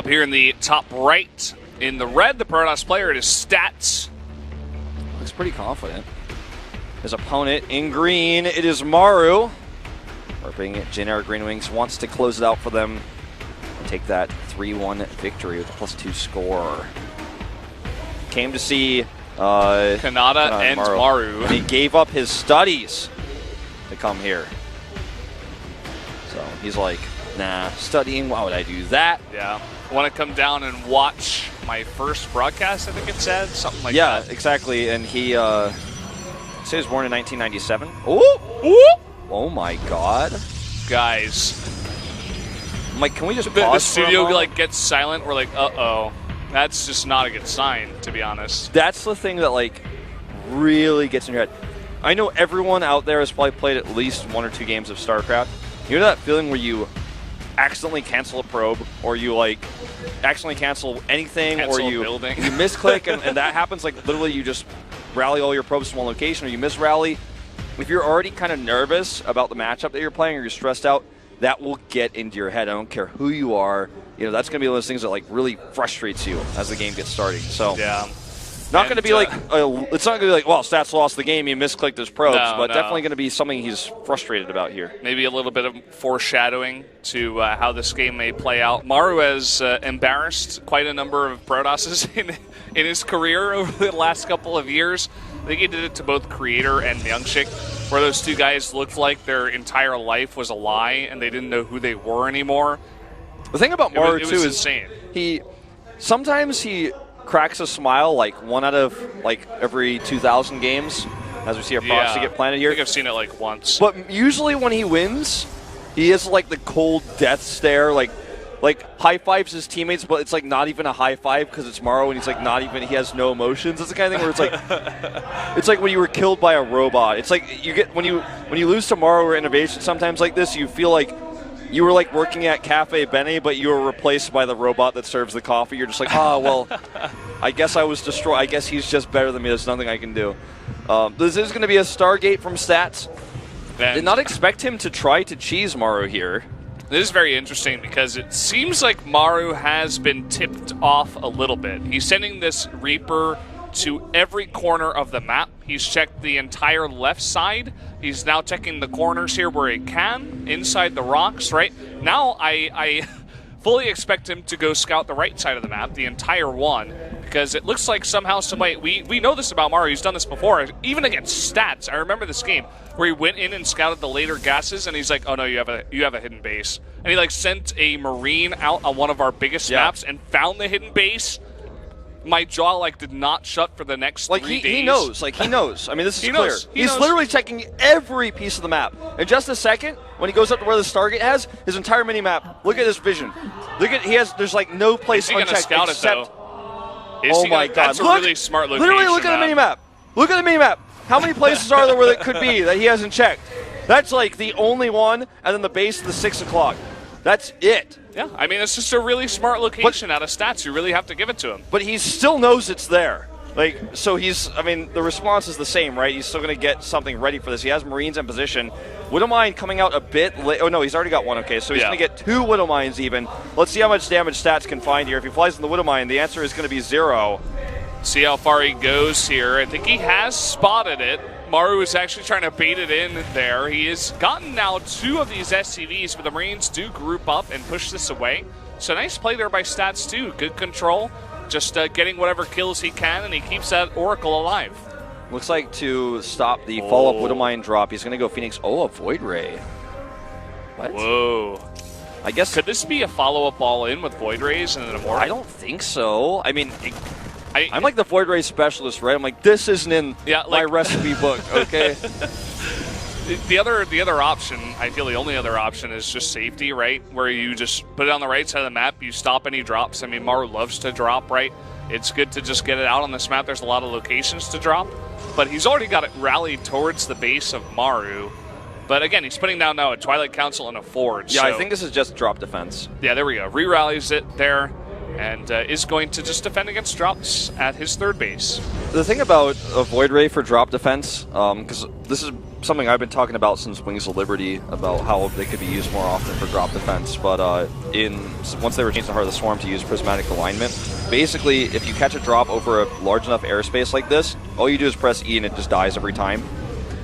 Up here in the top right, in the red, the Protoss player, it is Stats. Looks pretty confident. His opponent in green, it is Maru. Warping it, Generic Green Wings wants to close it out for them and take that 3-1 victory with a +2 score. Came to see Kanata and Maru. And he gave up his studies to come here. So he's like, nah, studying, why would I do that? Yeah. Want to come down and watch my first broadcast, I think it said, something like that. Yeah, exactly. And he said he was born in 1997. Ooh! Oh my God. Guys. I'm like, can we just pause the for a studio moment? like gets silent. We're like, uh-oh. That's just not a good sign, to be honest. That's the thing that like really gets in your head. I know everyone out there has probably played at least 1 or 2 games of StarCraft. You know that feeling where you accidentally cancel a probe, or you like accidentally cancel anything, or you misclick, and that happens. Like literally, you just rally all your probes to one location, or you misrally. If you're already kind of nervous about the matchup that you're playing, or you're stressed out, that will get into your head. I don't care who you are. You know, that's going to be one of those things that like really frustrates you as the game gets starting. So yeah. Not going to be like, it's not going to be like, well, Stats lost the game, he misclicked his probes, but definitely going to be something he's frustrated about here. Maybe a little bit of foreshadowing to how this game may play out. Maru has embarrassed quite a number of Protosses in his career over the last couple of years. I think he did it to both Creator and Myungshik, where those two guys looked like their entire life was a lie and they didn't know who they were anymore. The thing about Maru, too, is insane. Sometimes he cracks a smile like 1 out of like every 2,000 games, as we see our proxy get planted here. I think I've seen it like once. But usually when he wins, he has like the cold death stare, like high fives his teammates, but it's like not even a high five because it's Maru and he's like not even, he has no emotions. It's the kind of thing where it's like it's like when you were killed by a robot. It's like you get when you lose to Maru or Innovation sometimes like this, you feel like you were like working at Cafe Benny, but you were replaced by the robot that serves the coffee. You're just like, oh, well, I guess I was destroyed. I guess he's just better than me. There's nothing I can do. This is going to be a Stargate from Stats. Did not expect him to try to cheese Maru here. This is very interesting because it seems like Maru has been tipped off a little bit. He's sending this Reaper to every corner of the map. He's checked the entire left side. He's now checking the corners here where he can, inside the rocks, right? Now I fully expect him to go scout the right side of the map, the entire one, because it looks like somehow, somebody, we know this about Maru. He's done this before, even against Stats. I remember this game where he went in and scouted the later gases, and he's like, oh no, you have a hidden base. And he like sent a Marine out on one of our biggest maps and found the hidden base. My jaw like did not shut for the next 3 days. He knows. Like he knows. I mean, this is clear. He's literally checking every piece of the map. In just a second, when he goes up to where the Stargate has his entire mini map. Look at his vision. Look at there's like no place unchecked except. Oh my God! That's a really smart location. Literally, look at the mini map. Look at the mini map. How many places are there where it could be that he hasn't checked? That's like the only one, and then the base of the 6 o'clock. That's it. Yeah, I mean, it's just a really smart location out of Stats. You really have to give it to him. But he still knows it's there. Like, so I mean, the response is the same, right? He's still going to get something ready for this. He has Marines in position. Widowmine coming out a bit late. Oh, no, he's already got one. Okay, so he's going to get 2 Widowmines even. Let's see how much damage Stats can find here. If he flies in the Widowmine, the answer is going to be 0. See how far he goes here. I think he has spotted it. Maru is actually trying to bait it in there. He has gotten now 2 of these SCVs, but the Marines do group up and push this away. So nice play there by Stats too. Good control. Just getting whatever kills he can, and he keeps that Oracle alive. Looks like to stop the follow-up Widowmine drop, he's going to go Phoenix. Oh, a Void Ray. What? Whoa. I guess. Could this be a follow-up all-in with Void Rays and an Immortal? I don't think so. I mean, I'm like the Void Ray specialist, right? I'm like, this isn't in my recipe book, okay? The other option, I feel the only other option is just safety, right? Where you just put it on the right side of the map, you stop any drops. I mean, Maru loves to drop, right? It's good to just get it out on this map. There's a lot of locations to drop. But he's already got it rallied towards the base of Maru. But again, he's putting down now a Twilight Council and a Forge. Yeah, so I think this is just drop defense. Yeah, there we go. Re-rallies it there. and is going to just defend against drops at his third base. The thing about a Void Ray for drop defense, because this is something I've been talking about since Wings of Liberty, about how they could be used more often for drop defense, but once they were changed to Heart of the Swarm to use prismatic alignment, basically if you catch a drop over a large enough airspace like this, all you do is press E and it just dies every time.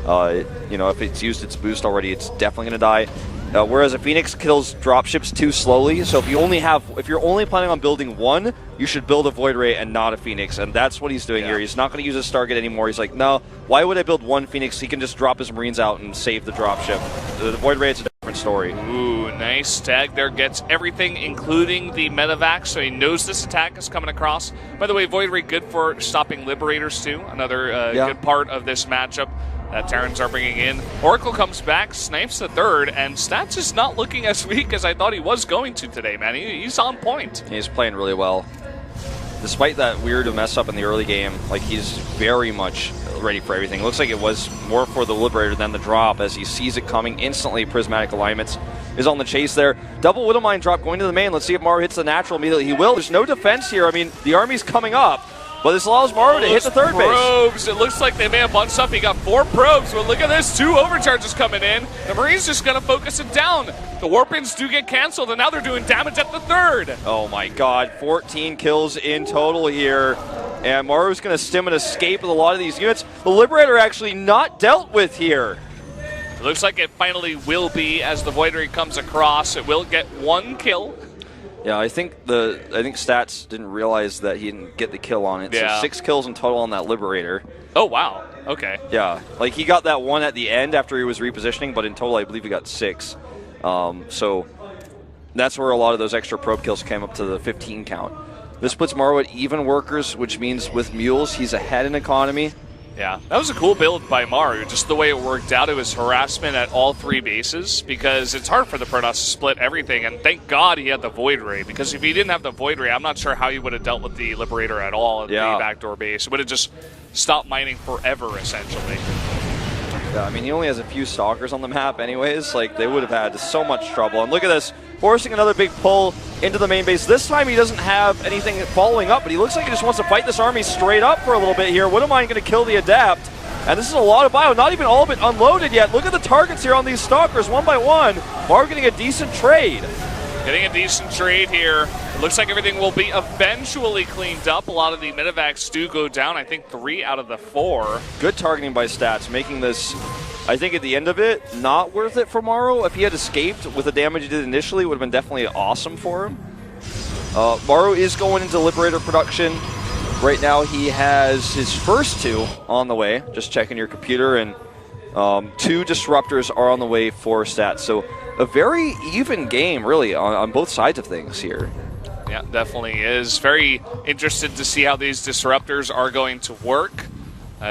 If it's used its boost already, it's definitely going to die. Whereas a Phoenix kills dropships too slowly, so if you're only planning on building one, you should build a Void Ray and not a Phoenix, and that's what he's doing here. He's not going to use a Stargate anymore. He's like, no, why would I build one Phoenix? He can just drop his Marines out and save the dropship. The Void Ray, it's a different story. Ooh, nice. Tag there gets everything, including the medevac, so he knows this attack is coming across. By the way, Void Ray good for stopping Liberators, too. Another good part of this matchup that Terrans are bringing in. Oracle comes back, snipes the third, and Stats is not looking as weak as I thought he was going to today, man. He's on point. He's playing really well. Despite that weird mess up in the early game, like, he's very much ready for everything. It looks like it was more for the Liberator than the drop, as he sees it coming instantly. Prismatic Alignments is on the chase there. Double Widow Mine drop going to the main. Let's see if Maru hits the natural immediately. He will. There's no defense here. I mean, the army's coming up. But this allows Maru to hit the third base. Probes. It looks like they may have bunched up. He got 4 probes, but look at this. 2 overcharges coming in. The Marine's just going to focus it down. The Warpins do get canceled, and now they're doing damage at the third. Oh my god. 14 kills in total here. And Maru's going to stim an escape with a lot of these units. The Liberator actually not dealt with here. It looks like it finally will be as the Void Ray comes across. It will get 1 kill. Yeah, I think Stats didn't realize that he didn't get the kill on it. Yeah. So 6 kills in total on that Liberator. Oh, wow. Okay. Yeah, like he got that one at the end after he was repositioning, but in total I believe he got 6. So that's where a lot of those extra probe kills came up to the 15 count. This puts Maru at even workers, which means with mules he's ahead in economy. Yeah, that was a cool build by Maru. Just the way it worked out, it was harassment at all 3 bases because it's hard for the Protoss to split everything, and thank God he had the Void Ray, because if he didn't have the Void Ray, I'm not sure how he would have dealt with the Liberator at all at the backdoor base. It would have just stopped mining forever, essentially. Yeah, I mean, he only has a few Stalkers on the map anyways. Like, they would have had so much trouble. And look at this, forcing another big pull into the main base. This time he doesn't have anything following up, but he looks like he just wants to fight this army straight up for a little bit here. Widowmine going to kill the Adept. And this is a lot of bio, not even all of it unloaded yet. Look at the targets here on these Stalkers, one by one. Maru getting a decent trade. Getting a decent trade here. It looks like everything will be eventually cleaned up. A lot of the medevacs do go down. I think 3 out of the 4. Good targeting by Stats, making this, I think at the end of it, not worth it for Maru. If he had escaped with the damage he did initially, it would have been definitely awesome for him. Maru is going into Liberator production. Right now he has his first 2 on the way. Just checking your computer, and 2 Disruptors are on the way for Stats. So a very even game, really, on both sides of things here. Yeah, definitely is. Very interested to see how these Disruptors are going to work.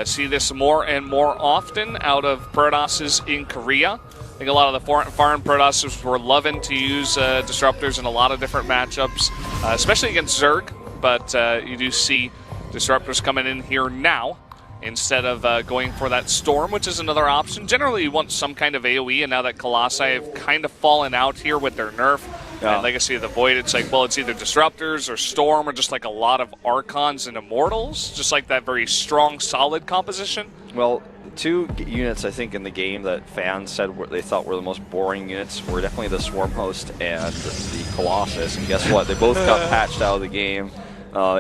See this more and more often out of Protosses in Korea. I think a lot of the foreign Protosses were loving to use Disruptors in a lot of different matchups, especially against Zerg, but you do see Disruptors coming in here now instead of going for that Storm, which is another option. Generally, you want some kind of AoE, and now that Colossi have kind of fallen out here with their nerf, and Legacy of the Void, it's like, well, it's either Disruptors or Storm or just like a lot of Archons and Immortals, just like that very strong, solid composition. Well, 2 units, I think, in the game that fans said they thought were the most boring units were definitely the Swarm Host and the Colossus, and guess what? They both got patched out of the game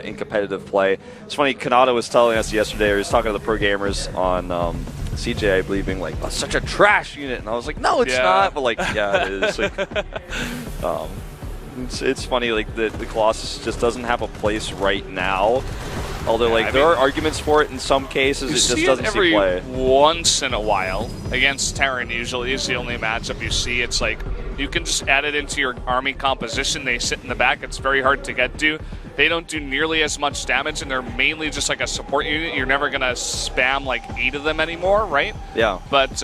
in competitive play. It's funny, Kanata was telling us yesterday, or he was talking to the pro gamers on CJ, I believe, being like, oh, such a trash unit, and I was like, no, it's not, but like, yeah, it is. Like, it's funny, like the Colossus just doesn't have a place right now. Although, like, there are arguments for it in some cases, it just doesn't see play. Once in a while against Terran. Usually is the only matchup you see. It's like you can just add it into your army composition. They sit in the back. It's very hard to get to. They don't do nearly as much damage, and they're mainly just like a support unit. You're never going to spam like 8 of them anymore, right? Yeah. But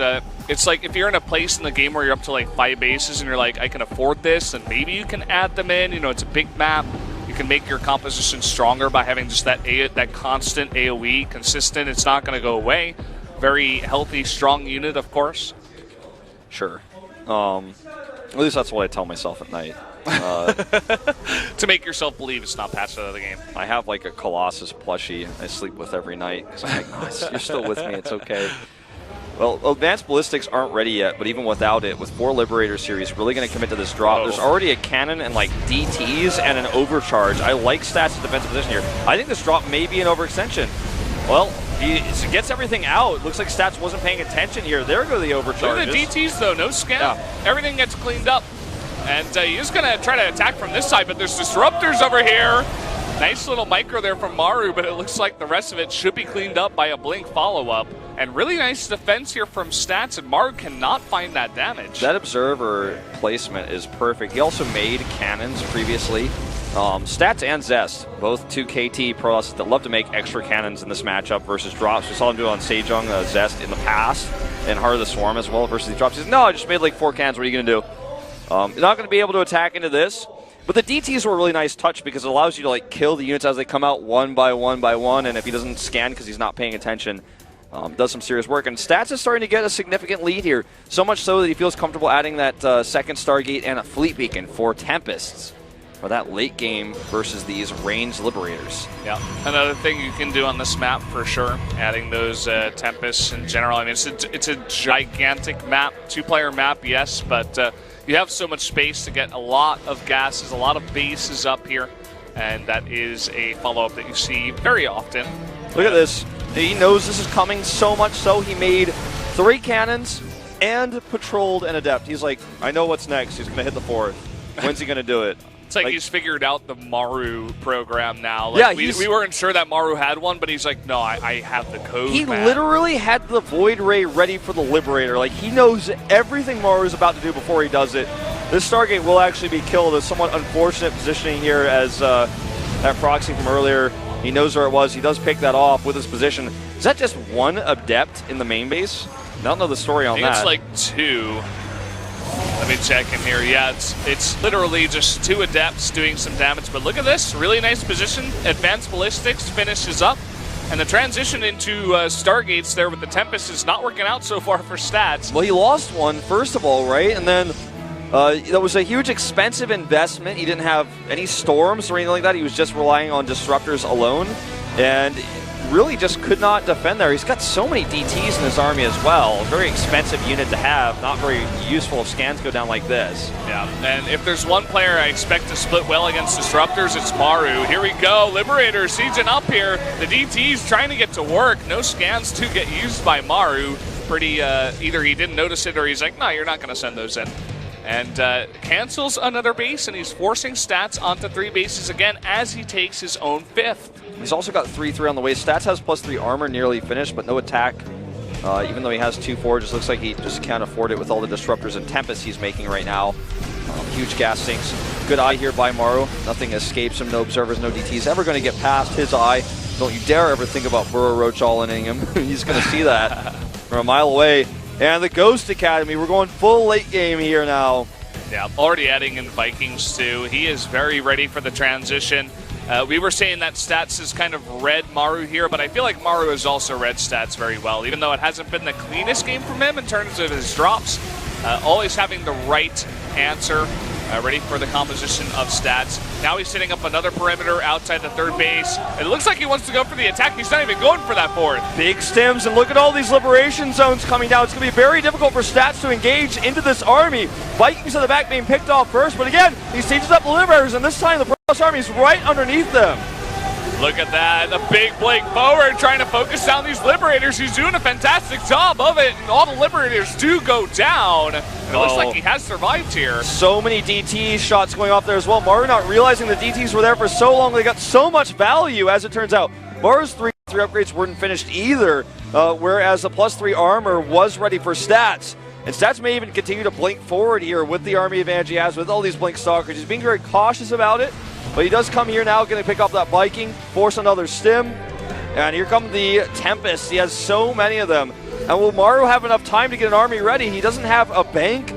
it's like if you're in a place in the game where you're up to like 5 bases and you're like, I can afford this, and maybe you can add them in. You know, it's a big map. You can make your composition stronger by having just that constant AoE, consistent. It's not going to go away. Very healthy, strong unit, of course. Sure. At least that's what I tell myself at night. To make yourself believe it's not patched out of the game. I have like a Colossus plushie I sleep with every night because I'm like, oh, you're still with me, it's okay. Well, Advanced Ballistics aren't ready yet, but even without it, with 4 Liberator series, really going to commit to this drop. There's already a cannon and like DTs and an overcharge. I like Stats' defensive position here. I think this drop may be an overextension. Well, he gets everything out. Looks like Stats wasn't paying attention here. There go the overcharges. Look at the DTs though, no scam. Yeah. Everything gets cleaned up. And he is going to try to attack from this side, but there's disruptors over here. Nice little micro there from Maru, but it looks like the rest of it should be cleaned up by a Blink follow-up. And really nice defense here from Stats, and Maru cannot find that damage. That Observer placement is perfect. He also made cannons previously. Stats and Zest, both 2 KT pros that love to make extra cannons in this matchup versus drops. We saw him do it on Sejong Zest in the past, and Heart of the Swarm as well versus these drops. He says, no, I just made like 4 cannons, what are you going to do? You're not going to be able to attack into this. But the DTs were a really nice touch because it allows you to like kill the units as they come out one by one by one, and if he doesn't scan because he's not paying attention, does some serious work. And Stats is starting to get a significant lead here, so much so that he feels comfortable adding that second Stargate and a Fleet Beacon for Tempests for that late game versus these ranged Liberators. Yeah, another thing you can do on this map for sure, adding those Tempests in general. I mean, it's a gigantic map, 2-player map, yes, but you have so much space to get a lot of gases, a lot of bases up here, and that is a follow-up that you see very often. Look at this. He knows this is coming so much so he made 3 cannons and patrolled an Adept. He's like, I know what's next. He's going to hit the 4th. When's he going to do it? It's like he's figured out the Maru program now. Like yeah, we weren't sure that Maru had one, but he's like, no, I have the code. He literally had the Void Ray ready for the Liberator. Like, he knows everything Maru's about to do before he does it. This Stargate will actually be killed. A somewhat unfortunate positioning here as that proxy from earlier. He knows where it was. He does pick that off with his position. Is that just 1 Adept in the main base? I don't know the story on that. It's like 2. Let me check in here. Yeah, it's literally just 2 Adepts doing some damage. But look at this. Really nice position. Advanced Ballistics finishes up. And the transition into Stargates there with the Tempest is not working out so far for Stats. Well, he lost one, first of all, right? And then that was a huge expensive investment. He didn't have any storms or anything like that. He was just relying on disruptors alone. And really just could not defend there. He's got so many DTs in his army as well. Very expensive unit to have. Not very useful if scans go down like this. Yeah, and if there's one player I expect to split well against Disruptors, it's Maru. Here we go. Liberator sieging up here. The DT's trying to get to work. No scans to get used by Maru. Pretty, either he didn't notice it or he's like, no, you're not going to send those in. And cancels another base, and he's forcing Stats onto 3 bases again as he takes his own 5th. He's also got 3-3 on the way. Stats has +3 armor, nearly finished, but no attack. Even though he has 2 forges, looks like he just can't afford it with all the disruptors and Tempest he's making right now. Huge gas sinks. Good eye here by Maru. Nothing escapes him. No observers, no DTs ever going to get past his eye. Don't you dare ever think about Burrow Roach all-inning him. He's going to see that from a mile away. And the Ghost Academy, we're going full late game here now. Yeah, already adding in Vikings too. He is very ready for the transition. We were saying that Stats has kind of read Maru here, but I feel like Maru has also read Stats very well, even though it hasn't been the cleanest game from him in terms of his drops. Always having the right answer, ready for the composition of Stats. Now he's setting up another perimeter outside the 3rd base. It looks like he wants to go for the attack. He's not even going for that 4th. Big stims, and look at all these liberation zones coming down. It's going to be very difficult for Stats to engage into this army. Vikings in the back being picked off first, but again, he sieges up the Liberators, and this time the Protoss army is right underneath them. Look at that, the big Blake forward trying to focus down these Liberators. He's doing a fantastic job of it, and all the Liberators do go down. And it looks like he has survived here. So many DT shots going off there as well. Maru not realizing the DTs were there for so long. They got so much value, as it turns out. Maru's 3 upgrades weren't finished either, whereas the +3 armor was ready for Stats. And Stats may even continue to blink forward here with the army advantage he has, with all these blink stalkers. He's being very cautious about it. But he does come here now, going to pick up that Viking, force another stim. And here come the Tempests. He has so many of them. And will Maru have enough time to get an army ready? He doesn't have a bank.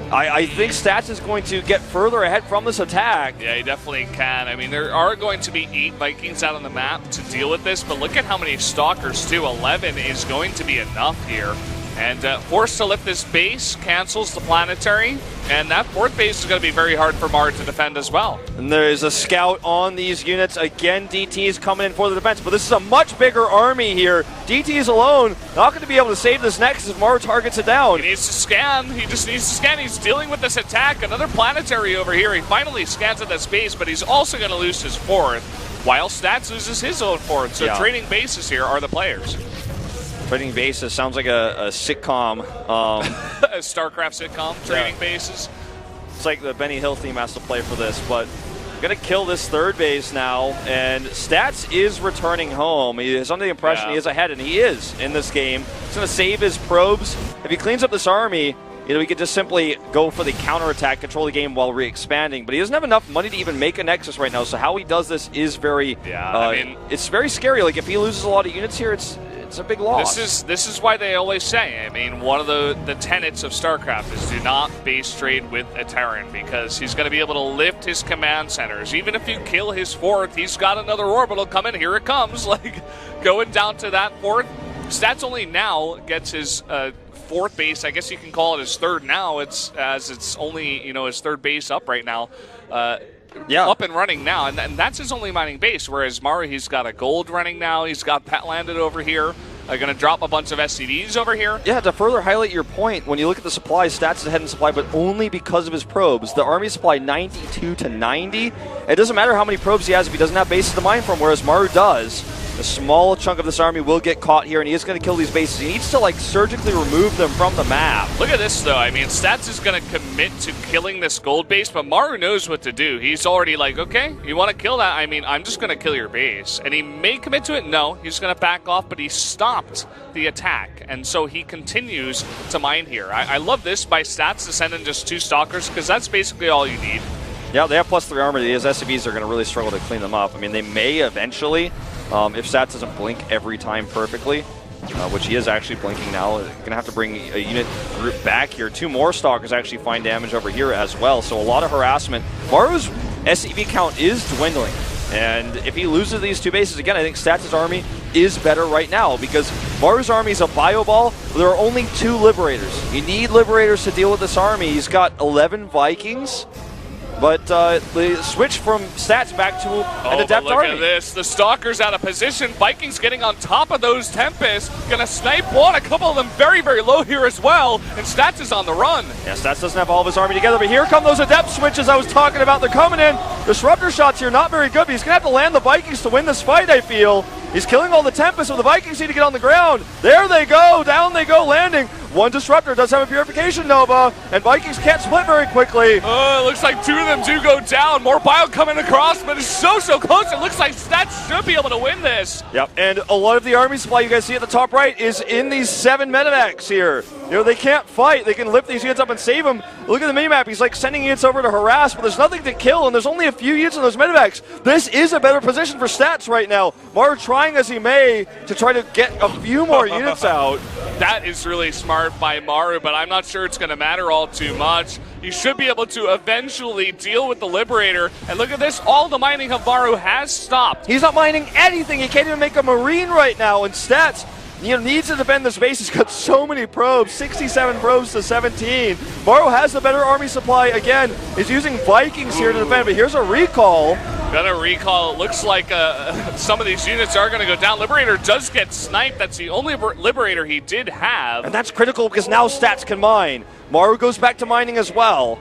I think Stats is going to get further ahead from this attack. Yeah, he definitely can. I mean, there are going to be 8 Vikings out on the map to deal with this, but look at how many Stalkers, too. 11 is going to be enough here. And forced to lift this base, cancels the planetary, and that fourth base is going to be very hard for Maru to defend as well. And there is a scout on these units. Again, DT is coming in for the defense, but this is a much bigger army here. DT is alone, not going to be able to save this Nexus if Maru targets it down. He needs to scan. He just needs to scan. He's dealing with this attack. Another planetary over here. He finally scans at that space, but he's also going to lose his fourth, while Stats loses his own fourth. So trading bases here are the players. Trading bases sounds like a sitcom. A StarCraft sitcom, trading bases. It's like the Benny Hill theme has to play for this, but going to kill this third base now, and Stats is returning home. He is under the impression he is ahead, and he is in this game. He's going to save his probes. If he cleans up this army, he could just simply go for the counterattack, control the game while re-expanding. But he doesn't have enough money to even make a Nexus right now, so how he does this is very, it's very scary. Like, if he loses a lot of units here, it's a big loss. This is why they always say, I mean, one of the tenets of StarCraft is do not base trade with a Terran, because he's going to be able to lift his command centers. Even if you kill his fourth, he's got another orbital coming. Here it comes, like going down to that fourth. Stats only now gets his fourth base. I guess you can call it his third now. It's only his third base up right now. Up and running now, and that's his only mining base, whereas Maru, he's got a gold running now, he's got pet landed over here, going to drop a bunch of SCVs over here. Yeah, to further highlight your point, when you look at the supply, Stats is ahead in supply, but only because of his probes. The army supply 92 to 90. It doesn't matter how many probes he has if he doesn't have bases to mine from, whereas Maru does. A small chunk of this army will get caught here, and he is going to kill these bases. He needs to, like, surgically remove them from the map. Look at this, though. I mean, Stats is going to commit to killing this gold base, but Maru knows what to do. He's already like, okay, you want to kill that? I mean, I'm just going to kill your base. And he may commit to it. No, he's going to back off, but he stopped the attack. And so he continues to mine here. I love this by Stats to send in just 2 Stalkers, because that's basically all you need. Yeah, they have +3 armor. These SCVs are going to really struggle to clean them up. I mean, they may eventually... if Stats doesn't blink every time perfectly, which he is actually blinking now, going to have to bring a unit group back here. 2 more Stalkers actually find damage over here as well, so a lot of harassment. Maru's SCV count is dwindling, and if he loses these 2 bases again, I think Stats' army is better right now, because Maru's army is a bio ball, but there are only 2 Liberators. You need Liberators to deal with this army. He's got 11 Vikings. But the switch from Stats back to an adept army. Look at this. The Stalker's out of position. Vikings getting on top of those Tempests. Going to snipe one. A couple of them very, very low here as well. And Stats is on the run. Yeah, Stats doesn't have all of his army together. But here come those adept switches I was talking about. They're coming in. Disruptor shots here, not very good. But he's going to have to land the Vikings to win this fight, I feel. He's killing all the Tempests, so the Vikings need to get on the ground. There they go. Down they go, landing. 1 Disruptor does have a Purification Nova, and Vikings can't split very quickly. Oh, it looks like 2 of them do go down. More bio coming across, but it's so close. It looks like Stats should be able to win this. Yep, and a lot of the army supply you guys see at the top right is in these 7 medevacs here. They can't fight. They can lift these units up and save them. Look at the minimap. He's like sending units over to harass, but there's nothing to kill, and there's only a few units in those medevacs. This is a better position for Stats right now. Maru trying as he may to try to get a few more units out. That is really smart by Maru, but I'm not sure it's going to matter all too much. You should be able to eventually deal with the Liberator. And look at this. All the mining of Maru has stopped. He's not mining anything. He can't even make a Marine right now. And Stats needs to defend this base. He's got so many probes, 67 probes to 17. Maru has the better army supply again. He's using Vikings here to defend, but here's a recall. Gonna recall. It looks like some of these units are going to go down. Liberator does get sniped. That's the only Liberator he did have. And that's critical because now Stats can mine. Maru goes back to mining as well.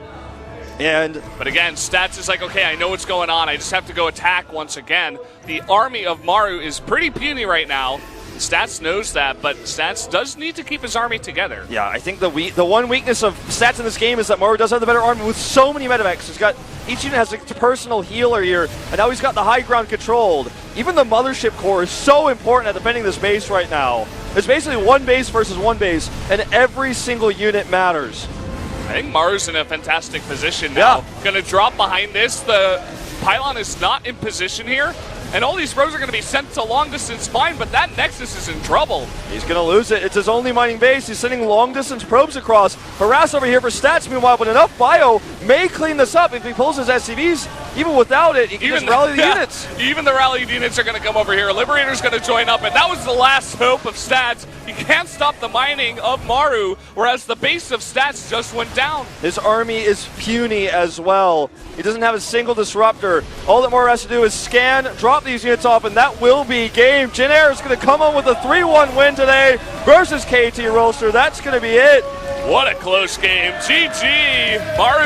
But again, Stats is like, okay, I know what's going on. I just have to go attack once again. The army of Maru is pretty puny right now. Stats knows that, but Stats does need to keep his army together. Yeah, I think the one weakness of Stats in this game is that Maru does have the better army with so many medevacs. Each unit has a personal healer here, and now he's got the high ground controlled. Even the Mothership Core is so important at defending this base right now. It's basically 1 base versus 1 base, and every single unit matters. I think Maru's in a fantastic position now. Yeah. Going to drop behind this. The pylon is not in position here. And all these probes are going to be sent to long distance mine, but that Nexus is in trouble. He's going to lose it. It's his only mining base. He's sending long distance probes across. Harass over here for Stats, meanwhile, but enough bio may clean this up. If he pulls his SCVs, even without it, he can just rally the units. Even the rallied units are going to come over here. Liberator's going to join up, and that was the last hope of Stats. He can't stop the mining of Maru, whereas the base of Stats just went down. His army is puny as well. He doesn't have a single disruptor. All that Maru has to do is scan, drop these units off, and that will be game. Jin Air is going to come on with a 3-1 win today versus KT Rolster. That's going to be it. What a close game. GG. Maru